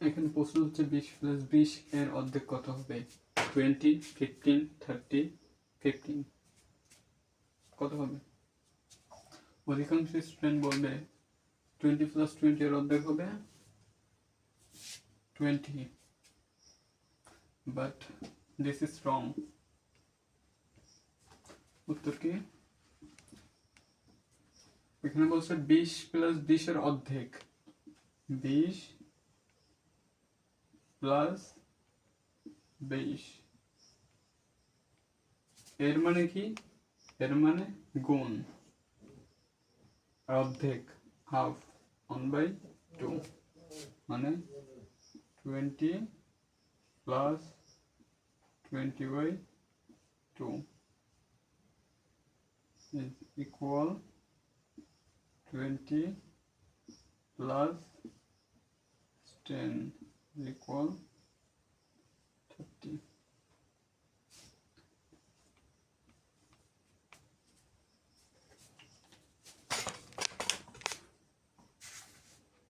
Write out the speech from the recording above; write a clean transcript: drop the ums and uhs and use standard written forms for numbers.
এখানে প্রশ্ন হচ্ছে 20 প্লাস 20 এর অর্ধেক কত হবে? 20, 15, 30, 15 কত হবে? অধিকাংশ স্টুডেন্ট বলবে 20 প্লাস 20 এর অর্ধেক হবে 20, বাট দিস ইজ রং। উত্তর কি? এখানে বলছে 20 প্লাস 20 এর অর্ধেক, 20 প্লাস 20 এর মানে কি? এর মানে গুণ, অর্ধেক হাফ 1/2 মানে 20 plus 20/2 is equal 20 plus 10 is equal